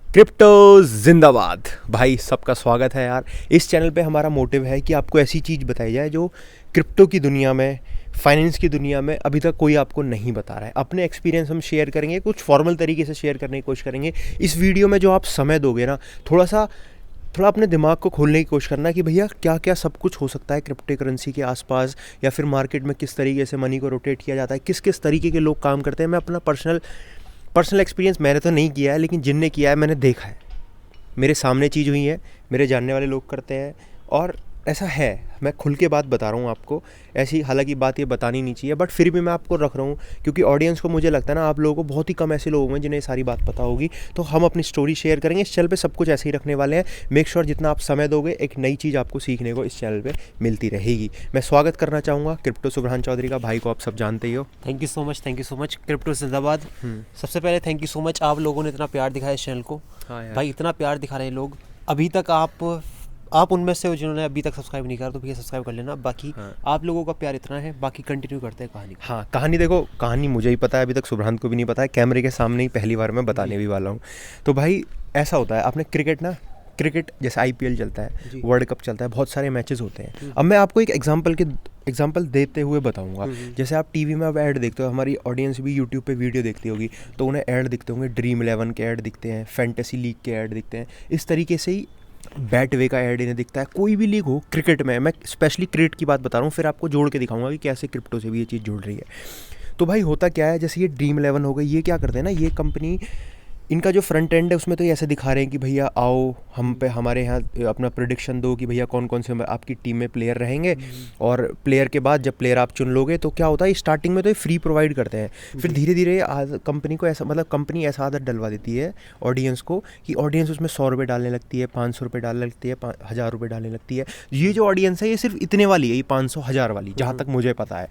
Crypto जिंदाबाद भाई, सबका स्वागत है यार। इस चैनल पे हमारा मोटिव है कि आपको ऐसी चीज़ बताई जाए जो क्रिप्टो की दुनिया में, फाइनेंस की दुनिया में अभी तक कोई आपको नहीं बता रहा है। अपने एक्सपीरियंस हम शेयर करेंगे, कुछ फॉर्मल तरीके से शेयर करने की कोशिश करेंगे। इस वीडियो में जो आप समय दोगे ना, थोड़ा अपने दिमाग को खोलने की कोशिश करना कि भैया क्या क्या सब कुछ हो सकता है क्रिप्टो करेंसी के आसपास, या फिर मार्केट में किस तरीके से मनी को रोटेट किया जाता है, किस किस तरीके के लोग काम करते हैं। मैं अपना पर्सनल एक्सपीरियंस मैंने तो नहीं किया है, लेकिन जिनने किया है मैंने देखा है। मेरे सामने चीज़ हुई है, मेरे जानने वाले लोग करते हैं, और ऐसा है। मैं खुल के बात बता रहा हूँ आपको। ऐसी हालांकि बात ये बतानी नहीं चाहिए, बट फिर भी मैं आपको रख रहा हूँ क्योंकि ऑडियंस को, मुझे लगता है ना, आप लोगों को बहुत ही कम ऐसे लोग होंगे जिन्हें सारी बात पता होगी। तो हम अपनी स्टोरी शेयर करेंगे इस चैनल पे, सब कुछ ऐसे ही रखने वाले हैं। मेक श्योर जितना आप समय दोगे, एक नई चीज़ आपको सीखने को इस चैनल पर मिलती रहेगी। मैं स्वागत करना चाहूँगा क्रिप्टो सुब्रहान चौधरी का। भाई को आप सब जानते ही हो। Thank you so much crypto जिंदाबाद। सबसे पहले थैंक यू सो मच, आप लोगों ने इतना प्यार दिखाया इस चैनल को। हाँ यार। भाई इतना प्यार दिखा रहे हैं लोग। अभी तक आप उनमें से हो जिन्होंने अभी तक सब्सक्राइब नहीं करा, तो भैया सब्सक्राइब कर लेना। बाकी हाँ। आप लोगों का प्यार इतना है, बाकी कंटिन्यू करते हैं कहानी। हाँ, कहानी देखो, कहानी मुझे ही पता है, अभी तक सुब्रहांत को भी नहीं पता है। कैमरे के सामने ही पहली बार मैं बताने भी वाला हूँ। तो भाई ऐसा होता है, आपने क्रिकेट जैसे आईपीएल चलता है, वर्ल्ड कप चलता है, बहुत सारे मैचेस होते हैं। अब मैं आपको एक एग्जांपल देते हुए बताऊंगा। जैसे आप टीवी में अब ऐड देखते हो, हमारी ऑडियंस भी यूट्यूब पे वीडियो देखती होगी, तो उन्हें ऐड दिखते होंगे, ड्रीम 11 के ऐड दिखते हैं, फैंटेसी लीग के ऐड दिखते हैं। इस तरीके से ही बैटवे का ऐड इन्हें दिखता है। कोई भी लीग हो क्रिकेट में, मैं स्पेशली क्रिकेट की बात बता रहा हूँ, फिर आपको जोड़ के दिखाऊंगा कि कैसे क्रिप्टो से भी ये चीज़ जुड़ रही है। तो भाई होता क्या है, जैसे ये ड्रीम 11 हो गई, ये क्या करते हैं ना, ये कंपनी, इनका जो फ्रंट एंड है उसमें तो ये ऐसे दिखा रहे हैं कि भैया आओ हमारे यहाँ अपना प्रेडिक्शन दो कि भैया कौन कौन से आपकी टीम में प्लेयर रहेंगे। और प्लेयर के बाद जब प्लेयर आप चुन लोगे तो क्या होता है, स्टार्टिंग में तो ये फ्री प्रोवाइड करते हैं। फिर धीरे धीरे कंपनी ऐसा आदत डलवा देती है ऑडियंस को कि ऑडियंस उसमें 100 रुपये डालने लगती है, 500 रुपये डालने लगती है, 1000 रुपये डालने लगती है। ये जो ऑडियंस है ये सिर्फ इतने वाली है, ये 500 1000 वाली, जहाँ तक मुझे पता है।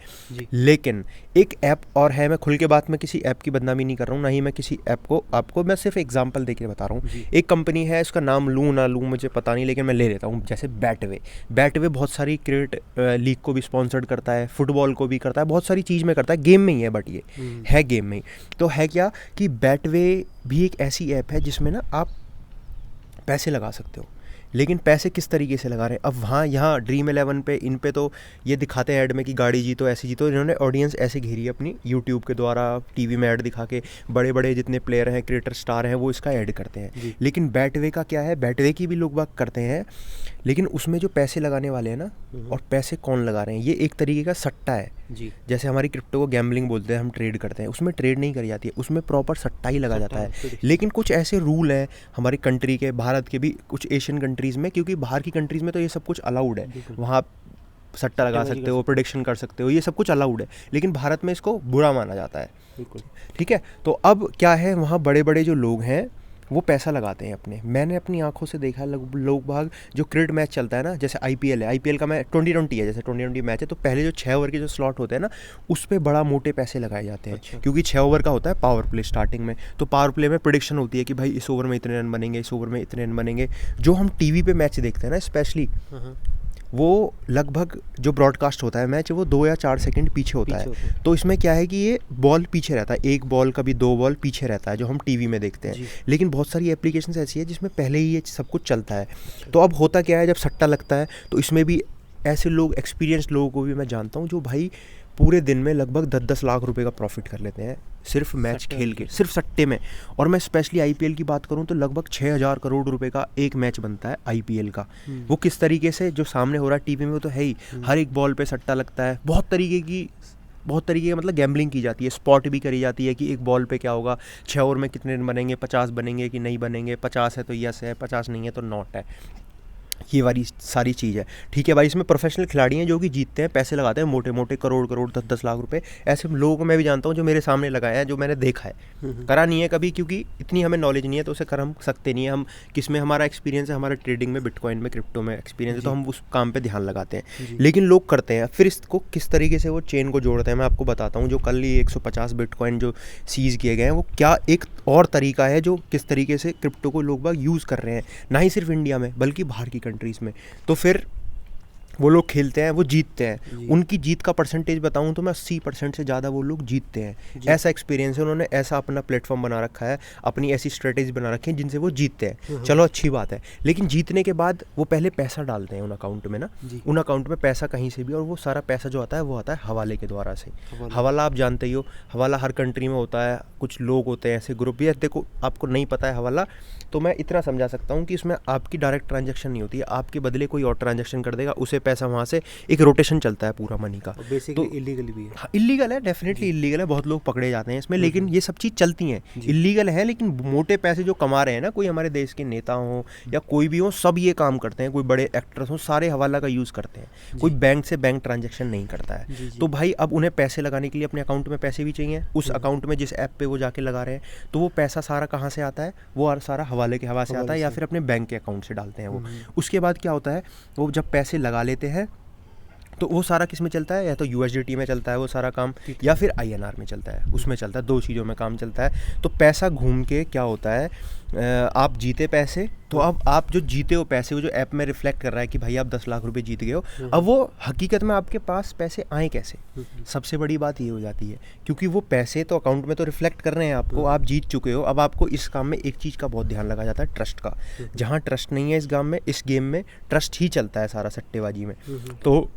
लेकिन एक ऐप और है, मैं खुल के बात में किसी ऐप की बदनामी नहीं कर रहा हूँ, ना ही मैं किसी ऐप को, आपको मैं सिर्फ एग्जांपल देके बता रहा हूँ। एक कंपनी है, उसका नाम लूँ ना लूँ मुझे पता नहीं, लेकिन मैं ले लेता हूँ। जैसे बैटवे बहुत सारी क्रिकेट लीग को भी स्पॉन्सर्ड करता है, फुटबॉल को भी करता है, बहुत सारी चीज़ में करता है। गेम में ही है, बट ये है गेम में ही। तो है क्या कि बैटवे भी एक ऐसी ऐप है जिसमें ना आप पैसे लगा सकते हो। लेकिन पैसे किस तरीके से लगा रहे हैं, अब वहाँ यहाँ ड्रीम 11 पे, इन पे तो ये दिखाते हैं ऐड में कि गाड़ी जीतो, ऐसी जीतो। इन्होंने ऑडियंस ऐसे घेरी है अपनी, यूट्यूब के द्वारा, टीवी में ऐड दिखा के, बड़े बड़े जितने प्लेयर हैं, क्रिकेटर स्टार हैं, वो इसका ऐड करते हैं। लेकिन बैटवे का क्या है, बैटवे की भी लोग बात करते हैं, लेकिन उसमें जो पैसे लगाने वाले हैं ना, और पैसे कौन लगा रहे हैं, ये एक तरीके का सट्टा है। जैसे हमारी क्रिप्टो को गैम्बलिंग बोलते हैं, हम ट्रेड करते हैं, उसमें ट्रेड नहीं करी जाती है, उसमें प्रॉपर सट्टा ही लगा जाता है। लेकिन कुछ ऐसे रूल हैं हमारी कंट्री के, भारत के भी, कुछ एशियन कंट्रीज़ में, क्योंकि बाहर की कंट्रीज़ में तो ये सब कुछ अलाउड है, वहाँ सट्टा लगा सकते हो, प्रेडिक्शन कर सकते हो, ये सब कुछ अलाउड है। लेकिन भारत में इसको बुरा माना जाता है। बिल्कुल ठीक है। तो अब क्या है, वहाँ बड़े बड़े जो लोग हैं वो पैसा लगाते हैं अपने। मैंने अपनी आंखों से देखा है, लोग भाग जो क्रिकेट मैच चलता है ना, जैसे आईपीएल है, आईपीएल का मैं 2020 है, जैसे 2020 मैच है, तो पहले जो 6 ओवर के जो स्लॉट होते हैं ना, उस पर बड़ा मोटे पैसे लगाए जाते हैं। अच्छा। क्योंकि 6 ओवर का होता है पावर प्ले स्टार्टिंग में, तो पावर प्ले में प्रेडिक्शन होती है कि भाई इस ओवर में इतने रन बनेंगे, इस ओवर में इतने रन बनेंगे। जो हम टीवी पे मैच देखते हैं ना स्पेशली, वो लगभग जो ब्रॉडकास्ट होता है मैच, वो 2 या 4 सेकंड पीछे होता है। तो इसमें क्या है कि ये बॉल पीछे रहता है, एक बॉल कभी 2 बॉल पीछे रहता है, जो हम टीवी में देखते हैं। लेकिन बहुत सारी एप्लीकेशंस ऐसी है जिसमें पहले ही ये सब कुछ चलता है। तो अब होता क्या है, जब सट्टा लगता है तो इसमें भी ऐसे लोग, एक्सपीरियंस लोगों को भी मैं जानता हूँ, जो भाई पूरे दिन में लगभग 10-10 लाख रुपए का प्रॉफिट कर लेते हैं सिर्फ मैच खेल के, सिर्फ सट्टे में। और मैं स्पेशली आईपीएल की बात करूं तो लगभग 6000 करोड़ रुपए का एक मैच बनता है आईपीएल का। वो किस तरीके से, जो सामने हो रहा है टीवी में, वो तो है ही, हर एक बॉल पे सट्टा लगता है, बहुत तरीके की मतलब गैम्बलिंग की जाती है, स्पॉट भी करी जाती है कि एक बॉल पे क्या होगा, 6 ओवर में कितने रन बनेंगे, 50 बनेंगे कि नहीं बनेंगे, 50 है तो यस है, 50 नहीं है तो नॉट है। ये वाली सारी चीज़ है। ठीक है भाई, इसमें प्रोफेशनल खिलाड़ी हैं जो कि जीतते हैं, पैसे लगाते हैं मोटे मोटे, करोड़ 10-10 लाख रुपए। ऐसे लोगों को मैं भी जानता हूँ जो मेरे सामने लगाए हैं, जो मैंने देखा है। करा नहीं है कभी, क्योंकि इतनी हमें नॉलेज नहीं है, तो उसे कर हम सकते नहीं है। हम किस में हमारा एक्सपीरियंस है, हमारा ट्रेडिंग में, बिटकॉइन में, क्रिप्टो में एक्सपीरियंस है, तो हम उस काम पर ध्यान लगाते हैं। लेकिन लोग करते हैं, फिर इसको किस तरीके से वो चेन को जोड़ते हैं मैं आपको बताता हूँ। जो कल ही 150 बिटकॉइन जो सीज़ किए गए हैं, वो क्या एक और तरीका है जो किस तरीके से क्रिप्टो को लोग बाग यूज़ कर रहे हैं, ना ही सिर्फ इंडिया में बल्कि बाहर की कंट्रीज़ में। तो फिर वो लोग खेलते हैं, वो जीतते हैं। उनकी जीत का परसेंटेज बताऊं तो मैं 80% से ज़्यादा वो लोग जीतते हैं। ऐसा एक्सपीरियंस है, उन्होंने ऐसा अपना प्लेटफॉर्म बना रखा है, अपनी ऐसी स्ट्रेटेजी बना रखी है जिनसे वो जीतते हैं। चलो अच्छी बात है, लेकिन जीतने के बाद वो पहले पैसा डालते हैं उन अकाउंट में ना, उन अकाउंट में पैसा कहीं से भी, और वो सारा पैसा जो आता है वो आता है हवाले के द्वारा से। हवाला आप जानते ही हो, हवाला हर कंट्री में होता है, कुछ लोग होते हैं ऐसे ग्रुप भी है। देखो आपको नहीं पता है हवाला, तो मैं इतना समझा सकता हूँ कि इसमें आपकी डायरेक्ट ट्रांजैक्शन नहीं होती है, आपके बदले कोई और ट्रांजैक्शन कर देगा, उसे पैसा वहाँ से एक रोटेशन चलता है पूरा मनी का। बेसिकली इलीगल भी है। हाँ, इलीगल है, डेफिनेटली इलीगल है, बहुत लोग पकड़े जाते हैं इसमें, लेकिन ये सब चीज़ चलती हैं, इलीगल है। लेकिन मोटे पैसे जो कमा रहे हैं ना, कोई हमारे देश के नेता हों या कोई भी हो, सब ये काम करते हैं, कोई बड़े एक्टर्स हों, सारे हवाला का यूज़ करते हैं। कोई बैंक से बैंक ट्रांजेक्शन नहीं करता है। तो भाई अब उन्हें पैसे लगाने के लिए अपने अकाउंट में पैसे भी चाहिए, उस अकाउंट में जिस ऐप पे वो जाके लगा रहे हैं, तो वो पैसा सारा कहाँ से आता है, वो सारा हवाले के हवा से आता है, या फिर अपने बैंक के अकाउंट से डालते हैं वो। उसके बाद क्या होता है, वो जब पैसे लगा लेते हैं तो वो सारा किस में चलता है, या तो USDT में चलता है वो सारा काम, या फिर INR में चलता है, उसमें चलता है, 2 चीज़ों में काम चलता है। तो पैसा घूम के क्या होता है, आप जीते पैसे, तो अब आप जो जीते हो पैसे, वो जो ऐप में रिफ्लेक्ट कर रहा है कि भाई आप 10 लाख रुपए जीत गए हो, अब वो हकीकत में आपके पास पैसे आए कैसे, सबसे बड़ी बात ये हो जाती है, क्योंकि वो पैसे तो अकाउंट में तो रिफ्लेक्ट कर रहे हैं आपको, आप जीत चुके हो। अब आपको इस काम में एक चीज़ का बहुत ध्यान रखा जाता है, ट्रस्ट का। जहाँ ट्रस्ट नहीं है इस गेम में ट्रस्ट ही चलता है सारा सट्टेबाजी में। तो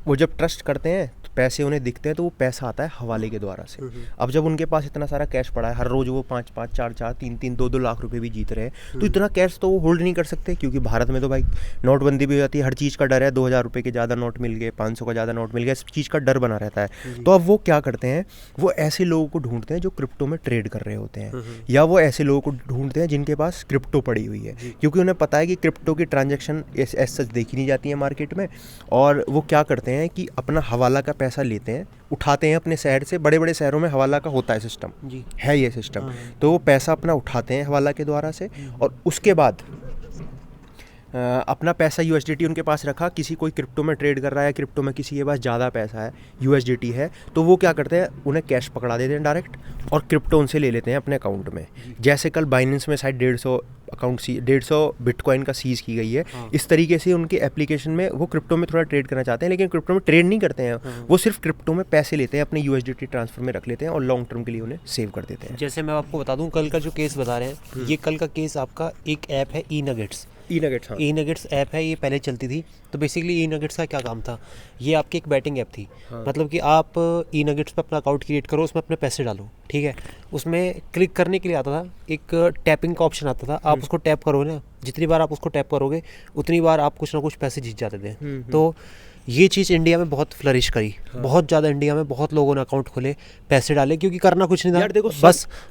वो जब ट्रस्ट करते हैं तो पैसे उन्हें दिखते हैं, तो वो पैसा आता है हवाले के द्वारा से। अब जब उनके पास इतना सारा कैश पड़ा है, हर रोज़ वो 5-5, 4-4, 3-3, 2-2 लाख रुपए भी जीत रहे हैं, तो इतना कैश तो वो होल्ड नहीं कर सकते, क्योंकि भारत में तो भाई नोटबंदी भी हो जाती है, हर चीज़ का डर है, 2000 रुपये के ज़्यादा नोट मिल गए, 500 का ज़्यादा नोट मिल गया, इस चीज़ का डर बना रहता है। तो अब वो क्या करते हैं, वो ऐसे लोगों को ढूंढते हैं जो क्रिप्टो में ट्रेड कर रहे होते हैं, या वो ऐसे लोगों को ढूंढते हैं जिनके पास क्रिप्टो पड़ी हुई है, क्योंकि उन्हें पता है कि क्रिप्टो की ट्रांजेक्शन ऐसे सच देखी नहीं जाती है मार्केट में। और वो क्या करते हैं कि अपना हवाला का पैसा लेते हैं, उठाते हैं अपने शहर से, बड़े बड़े शहरों में हवाला का होता है सिस्टम, है ये सिस्टम। तो वो पैसा अपना उठाते हैं हवाला के द्वारा से, और उसके बाद अपना पैसा USDT उनके पास रखा, किसी कोई क्रिप्टो में ट्रेड कर रहा है, क्रिप्टो में किसी के पास ज़्यादा पैसा है, USDT है, तो वो क्या करते हैं, उन्हें कैश पकड़ा देते हैं डायरेक्ट, और क्रिप्टो उनसे ले लेते हैं अपने अकाउंट में। जैसे कल बाइनेंस में शायद 150 बिटकॉइन का सीज़ की गई है, इस तरीके से उनके एप्लीकेशन में वो क्रिप्टो में थोड़ा ट्रेड करना चाहते हैं, लेकिन क्रिप्टो में ट्रेड नहीं करते हैं, वो सिर्फ क्रिप्टो में पैसे लेते हैं, अपने USDT ट्रांसफर में रख लेते हैं और लॉन्ग टर्म के लिए उन्हें सेव कर देते हैं। जैसे मैं आपको बता दूं, कल का जो केस बता रहे हैं, ये कल का केस आपका एक ऐप है eNuggets। eNuggets ऐप है, ये पहले चलती थी। तो बेसिकली eNuggets का क्या काम था, ये आपकी एक बैटिंग ऐप थी। मतलब कि आप eNuggets पे अपना अकाउंट क्रिएट करो, उसमें अपने पैसे डालो, ठीक है। उसमें क्लिक करने के लिए आता था, एक टैपिंग का ऑप्शन आता था, आप उसको टैप करो ना, जितनी बार आप उसको टैप करोगे उतनी बार आप कुछ ना कुछ पैसे जीत जाते थे। तो ये चीज़ इंडिया में बहुत फ्लरिश करी, बहुत ज़्यादा इंडिया में बहुत लोगों ने अकाउंट खोले, पैसे डाले, क्योंकि करना कुछ नहीं था, देखो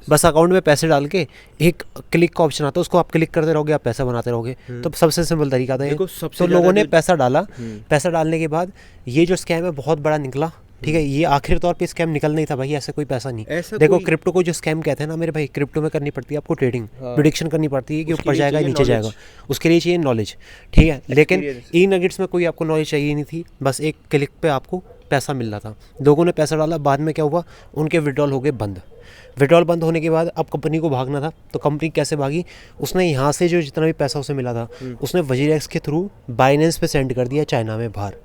बस अकाउंट में पैसे डाल के एक क्लिक का ऑप्शन आता है, उसको आप क्लिक करते रहोगे, आप पैसा बनाते रहोगे। तो सबसे सिंपल तरीका था ये। तो लोगों ने पैसा डाला, पैसा डालने के बाद ये जो स्कैम है बहुत बड़ा निकला, ठीक है। ये आखिर तौर पे स्कैम निकलना ही था भाई, ऐसा कोई पैसा नहीं। देखो क्रिप्टो को जो स्कैम कहते हैं ना मेरे भाई, क्रिप्टो में करनी पड़ती है आपको ट्रेडिंग, प्रेडिक्शन करनी पड़ती है कि ऊपर जाएगा नीचे जाएगा, उसके लिए चाहिए नॉलेज, ठीक है। लेकिन eNuggets में कोई आपको नॉलेज चाहिए नहीं थी, बस एक क्लिक पे आपको पैसा मिल रहा था। लोगों ने पैसा डाला, बाद में क्या हुआ, उनके विड्रॉल हो गए बंद। विड्रॉल बंद होने के बाद अब कंपनी को भागना था, तो कंपनी कैसे भागी, उसने यहाँ से जो जितना भी पैसा उसे मिला था उसने WazirX के थ्रू बाइनेंस पे सेंड कर दिया चाइना में बाहर।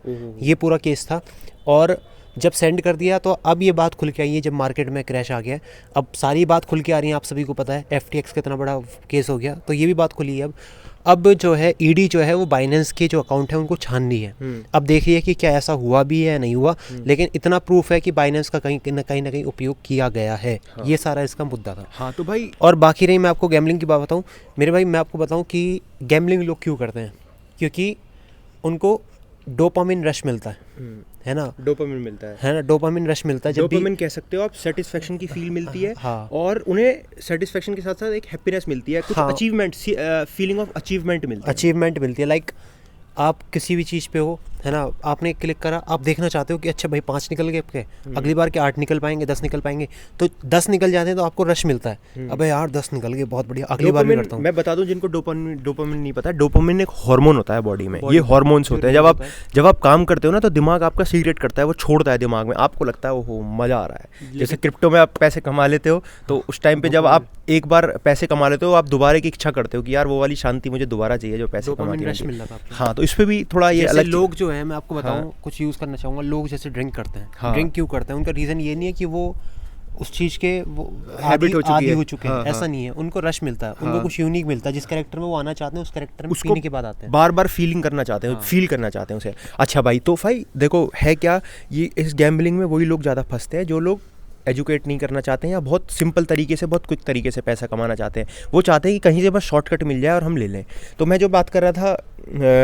ये पूरा केस था, और जब सेंड कर दिया तो अब ये बात खुल के आई है, जब मार्केट में क्रैश आ गया, अब सारी बात खुल के आ रही है, आप सभी को पता है FTX का इतना बड़ा केस हो गया, तो ये भी बात खुली है। अब जो है ED जो है वो बाइनेंस के जो अकाउंट है उनको छान रही है। अब देखिए कि क्या ऐसा हुआ भी है या नहीं हुआ, लेकिन इतना प्रूफ है कि बाइनेंस का कहीं ना कहीं उपयोग किया गया है। ये सारा इसका मुद्दा था। हाँ तो भाई, और बाकी रही मैं आपको गैम्बलिंग की बात बताऊँ मेरे भाई, मैं आपको बताऊँ कि गैम्बलिंग लोग क्यों करते हैं, क्योंकि उनको डोपामिन रश मिलता है ना, डोपामिन मिलता है ना, डोपामिन रश मिलता है। जब डोपामिन कह सकते हो आप, सेटिस्फेक्शन की फील मिलती है। हाँ। और उन्हें सेटिस्फेक्शन के साथ साथ एक हैप्पीनेस मिलती है, कुछ अचीवमेंट, फीलिंग ऑफ अचीवमेंट मिलती है। लाइक आप किसी भी चीज़ पे हो, है ना, आपने क्लिक करा, आप देखना चाहते हो कि अच्छा भाई 5 निकल गए आपके, अगली बार के 8 निकल पाएंगे, 10 निकल पाएंगे, तो 10 निकल जाते हैं तो आपको रश मिलता है, अबे यार 10 निकल गए, बहुत बढ़िया, अगली बार भी करता हूँ। मैं बता दूं जिनको डोपामिन नहीं पता, डोपामिन एक हार्मोन होता है बॉडी में, ये हार्मोन्स होते हैं। जब आप काम करते हो ना, तो दिमाग आपका सीक्रेट करता है, वो छोड़ता है दिमाग में, आपको लगता है ओहो मज़ा आ रहा है। जैसे क्रिप्टो में आप पैसे कमा लेते हो, तो उस टाइम पे जब आप एक बार पैसे कमा लेते हो, आप दोबारा की इच्छा करते हो कि यार वो वाली शांति मुझे दोबारा चाहिए जो पैसे कमा के। रश मिल रहा था। हाँ, तो इस पर भी थोड़ा ये जैसे अलग लोग जो है, मैं आपको बताऊं, कुछ यूज़ करना चाहूँगा, लोग जैसे ड्रिंक करते हैं, ड्रिंक क्यों करते हैं, उनका रीज़न ये नहीं है कि वो उस चीज़ के वो हैबिट हो चुकी है, हो चुके हैं, ऐसा नहीं है, उनको रश मिलता है, उनको कुछ यूनिक मिलता है, जिस कैरेक्टर में वो आना चाहते हैं उस कैरेक्टर में पीने के बाद आते हैं, बार बार फीलिंग करना चाहते हैं, फील करना चाहते हैं उसे। अच्छा भाई, तो भाई देखो है क्या, ये इस गैम्बलिंग में वही लोग ज़्यादा फंसते हैं जो लोग एजुकेट नहीं करना चाहते हैं या बहुत सिंपल तरीके से, बहुत क्विक तरीके से पैसा कमाना चाहते हैं। वो चाहते हैं कि कहीं से बस शॉर्टकट मिल जाए और हम ले लें। तो मैं जो बात कर रहा था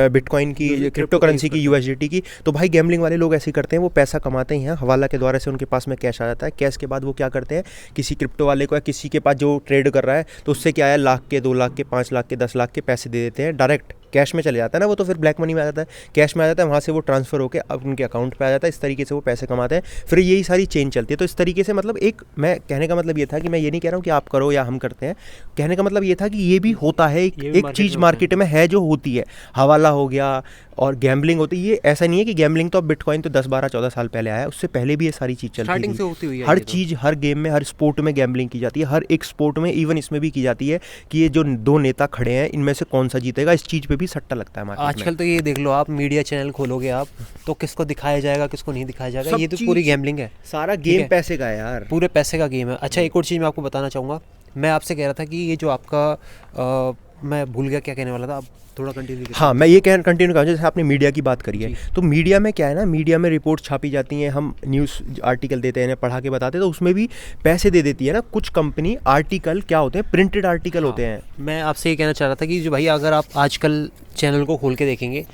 बिटकॉइन की, क्रिप्टो करेंसी की, USDT की, तो भाई गैम्बलिंग वाले लोग ऐसे करते हैं, वो पैसा कमाते हैं हवाला के द्वारा से, उनके पास में कैश आ जाता है, कैश के बाद वो क्या करते हैं, किसी क्रिप्टो वाले को या किसी के पास जो ट्रेड कर रहा है, तो उससे क्या है, लाख के, 2 लाख के, 5 लाख के, 10 लाख के पैसे दे देते हैं, डायरेक्ट कैश में चले जाता है ना, वो तो फिर ब्लैक मनी में आ जाता है, कैश में आ जाता है, वहाँ से वो ट्रांसफ़र होकर अब उनके अकाउंट पे आ जाता है, इस तरीके से वो पैसे कमाते हैं, फिर यही सारी चेन चलती है। तो इस तरीके से मतलब एक, मैं कहने का मतलब ये था कि मैं ये नहीं कह रहा हूँ कि आप करो या हम करते हैं, कहने का मतलब ये था कि ये भी होता है, एक चीज़ मार्केट में है जो होती है, हवाला हो गया और गैम्बलिंग होती है। ये ऐसा नहीं है कि गैम्बलिंग तो अब बिटकॉइन तो 10, 12, 14 साल पहले आया, उससे पहले भी ये सारी चीज़ चलती थी, से होती हुई है, हर चीज़, हर गेम में, हर स्पोर्ट में गैम्बलिंग की जाती है, हर एक स्पोर्ट में, इवन इसमें भी की जाती है कि ये जो 2 नेता खड़े हैं इनमें से कौन सा जीतेगा, इस चीज़ पे भी सट्टा लगता है मार्केट में। आजकल तो ये देख लो, आप मीडिया चैनल खोलोगे आप, तो किसको दिखाया जाएगा, किसको नहीं दिखाया जाएगा, ये तो पूरी गैम्बलिंग है, सारा गेम पैसे का है यार, पूरे पैसे का गेम है। अच्छा, एक और चीज़ मैं आपको बताना चाहूँगा, मैं आपसे कह रहा था कि ये जो आपका मैं भूल गया क्या कहने वाला था, आप थोड़ा कंटिन्यू कीजिए। हाँ, मैं ये कंटिन्यू करूँ, जैसे आपने मीडिया की बात करी है, तो मीडिया में क्या है ना, मीडिया में रिपोर्ट छापी जाती हैं, हम न्यूज़ आर्टिकल देते हैं, पढ़ा के बताते हैं, तो उसमें भी पैसे दे देती है ना कुछ कंपनी। आर्टिकल क्या होते हैं, प्रिंटेड आर्टिकल होते हैं। मैं आपसे ये कहना चाह रहा था कि जो भाई, अगर आप आजकल चैनल को खोल के देखेंगे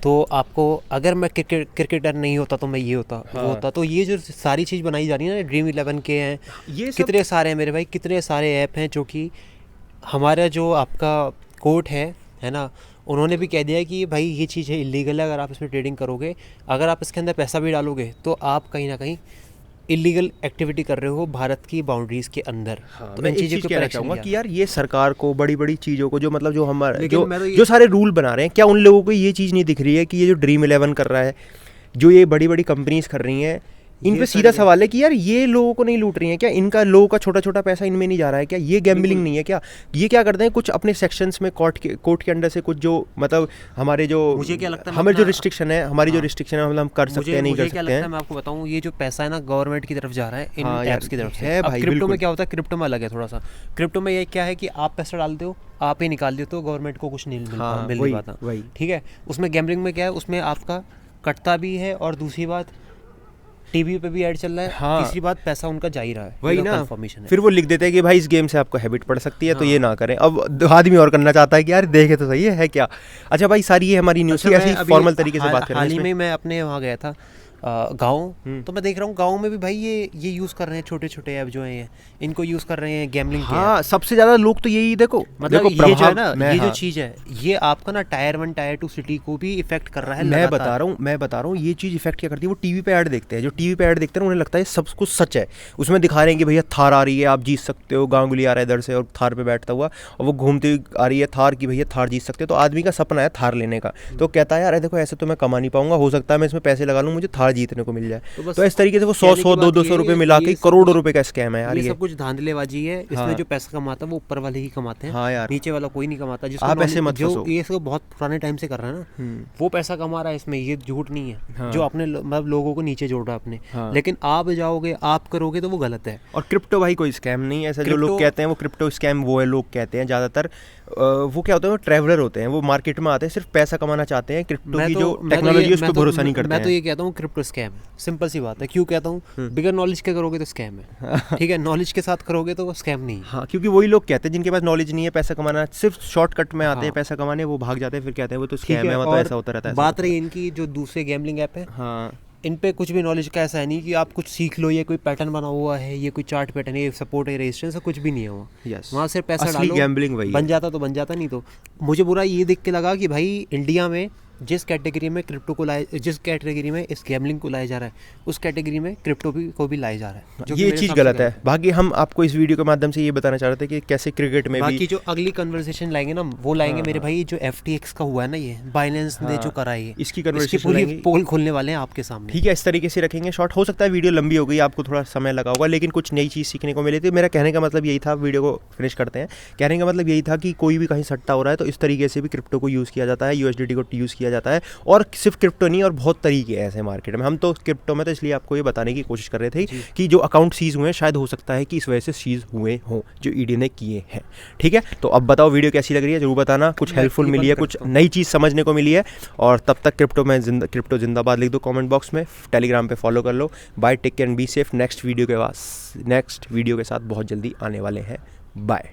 तो आपको, अगर मैं क्रिकेटर नहीं होता तो मैं ये होता, वो होता, तो ये जो सारी चीज़ बनाई जा रही है ना, ड्रीम 11 के हैं, ये कितने सारे हैं मेरे भाई, कितने सारे ऐप हैं जो कि हमारा जो आपका कोर्ट है ना, उन्होंने भी कह दिया है कि भाई ये चीज़ है, इलीगल है, अगर आप इसमें ट्रेडिंग करोगे, अगर आप इसके अंदर पैसा भी डालोगे तो आप कहीं ना कहीं इलीगल एक्टिविटी कर रहे हो भारत की बाउंड्रीज के अंदर। हाँ, तो मैं इन एक चीज़ों चीज़ के कहना ऊपर चाहूँगा एक्शन कि यार ये सरकार को, बड़ी बड़ी चीज़ों को, जो मतलब जो हमारे तो जो सारे रूल बना रहे हैं, क्या उन लोगों को ये चीज़ नहीं दिख रही है कि ये जो ड्रीम 11 कर रहा है, जो ये बड़ी बड़ी कंपनीज कर रही हैं, इन पे सीधा सवाल है कि यार ये लोगों को नहीं लूट रही हैं क्या, इनका लोगों का छोटा छोटा पैसा इनमें नहीं जा रहा है क्या, ये गैम्बलिंग नहीं है क्या? ये क्या करते हैं, कुछ अपने सेक्शंस में कोर्ट के अंडर से कुछ जो मतलब हमारे जो, मुझे क्या लगता है, हमारे जो रिस्ट्रिक्शन है, हमारी जो रिस्ट्रिक्शन है, मतलब हम कर सकते हैं, नहीं कर सकते हैं। मैं आपको बताऊं, ये जो पैसा है ना गवर्नमेंट की तरफ जा रहा है, इन ऐप्स की तरफ से है भाई। क्रिप्टो में क्या होता है, क्रिप्टो में अलग है थोड़ा सा। क्रिप्टो में ये क्या है कि आप पैसा डालते हो, आप ही निकाल देते हो, गवर्नमेंट को कुछ नहीं मिल नहीं पाता, ठीक है। उसमें गैम्बलिंग में क्या है, उसमें आपका कटता भी है, और दूसरी बात टीवी पे भी ऐड चल रहा है, हाँ। तीसरी बात पैसा उनका जा ही रहा है, वही ना, फिर वो लिख देते हैं कि भाई इस गेम से आपको हैबिट पड़ सकती है, हाँ। तो ये ना करें। अब आदमी और करना चाहता है कि यार देखे तो सही है क्या। अच्छा भाई, सारी ये हमारी न्यूज़ की ऐसी फॉर्मल तरीके से बात कर रहे हैं। हाल ही में मैं अपने वहाँ गया था गाँव, तो मैं देख रहा हूँ गाँव में भी भाई ये यूज़ कर रहे हैं, छोटे छोटे ऐप जो हैं इनको यूज़ कर रहे हैं गैम्बलिंग के। हाँ, सबसे ज़्यादा लोग तो यही देखो, मतलब ये जो है ना, ये जो चीज़ है, ये आपका ना टायर 1 टायर 2 सिटी को भी इफेक्ट कर रहा है। मैं बता रहा हूँ ये चीज़ इफेक्ट क्या करती है, वो टीवी पे ऐड देखते हैं, जो टीवी पे ऐड देखते हैं उन्हें लगता है सब कुछ सच है। उसमें दिखा रहे हैं कि भैया थार आ रही है, आप जीत सकते हो, गांगुली आ रहा है इधर से और थार पे बैठता हुआ, और वो घूमती आ रही है थार की, भैया थार जीत सकते हो। तो आदमी का सपना है थार लेने का, तो कहता है यार देखो ऐसे तो मैं कमा नहीं पाऊंगा, हो सकता है मैं इसमें पैसे लगा लूँ, मुझे थार जीतने को मिल जाए। तो इस तरीके से वो 100 200 रुपए मिला के करोड़ों रुपए का स्कैम है यार। ये सब कुछ धांधलेबाजी है, इसमें जो पैसा कमाता है वो ऊपर वाले ही कमाते हैं। हाँ यार, नीचे वाला कोई नहीं कमाता। आप ऐसे मत फंसो। ये सब बहुत पुराने टाइम से कर रहा है ना, वो पैसा कमा रहा है इसमें, ये झूठ नहीं है। जो अपने मतलब लोगों को नीचे जोड़ रहा है अपने, लेकिन आप जाओगे, आप करोगे तो वो गलत है। और क्रिप्टो भाई कोई स्कैम नहीं है, ऐसा जो लोग कहते हैं वो क्रिप्टो स्कैम वो है, लोग कहते हैं ज़्यादातर। वो क्या होता है, वो ट्रैवलर होते हैं, वो मार्केट में आते हैं, सिर्फ पैसा कमाना चाहते हैं, क्रिप्टो की जो टेक्नोलॉजी है उस पर भरोसा नहीं करते। मैं तो ये कहता हूँ क्रिप्टो स्कैम है, सिंपल सी बात है। क्यों कहता हूँ, बिगर नॉलेज के करोगे तो स्कैम है, ठीक है, नॉलेज के साथ करोगे तो वो स्कैम नहीं है। हाँ, क्योंकि वही लोग कहते हैं जिनके पास नॉलेज नहीं है, पैसा कमाना सिर्फ शॉर्टकट में आते हैं पैसा कमाने, वो भाग जाते हैं, फिर कहते हैं वो तो स्कैम है, मतलब ऐसा होता रहता है। बात रही इनकी जो दूसरे गैम्बलिंग ऐप है, हाँ, इन पे कुछ भी नॉलेज का ऐसा है नहीं कि आप कुछ सीख लो, ये कोई पैटर्न बना हुआ है, ये कोई चार्ट पैटर्न है, ये सपोर्ट है, रजिस्ट्रेशन, कुछ भी नहीं है वहाँ। वहाँ सिर्फ पैसा डालो, गैम्बलिंग वही बन जाता तो बन जाता, नहीं तो। मुझे बुरा ये देख के लगा कि भाई इंडिया में जिस कैटेगरी में क्रिप्टो को जिस कैटेगरी में इस गैम्बलिंग को लाया जा रहा है, उस कैटेगरी में क्रिप्टो को भी लाया जा रहा है, जो ये चीज़ गलत है। बाकी हम आपको इस वीडियो के माध्यम से ये बताना चाह रहे थे कि कैसे क्रिकेट में बाकी जो अगली कन्वर्सेशन लाएंगे ना, वो लाएंगे मेरे भाई, जो FTX का हुआ है ना, ये बाइनेंस ने जो करा है, इसकी कन्वर्सेशन पूरी पोल खोलने वाले हैं आपके सामने, ठीक है। इस तरीके से रखेंगे शॉर्ट, हो सकता है वीडियो लंबी हो गई, आपको थोड़ा समय लगा होगा, लेकिन कुछ नई चीज़ सीखने को मिली थी। मेरा कहने का मतलब यही था, वीडियो को फिनिश करते हैं। कहने का मतलब यही था कि कोई भी कहीं सट्टा हो रहा है तो इस तरीके से भी क्रिप्टो को यूज़ किया जाता है, USDT को यूज़ किया जाता है। और सिर्फ क्रिप्टो नहीं, और बहुत तरीके हैं ऐसे मार्केट में। हम तो क्रिप्टो में तो इसलिए आपको ये बताने की कोशिश कर रहे थे कि जो अकाउंट सीज हुए हैं शायद हो सकता है कि इस वजह से सीज हुए हों जो ईडी ने किए हैं। ठीक है, तो अब बताओ वीडियो कैसी लग रही है, जरूर बताना। कुछ हेल्पफुल मिली है, कुछ नई चीज़ समझने को मिली है। और तब तक क्रिप्टो जिंदाबाद लिख दो कमेंट बॉक्स में, टेलीग्राम पे फॉलो कर लो। Bye, take care and be safe. Next video के साथ बहुत जल्दी आने वाले हैं। बाय।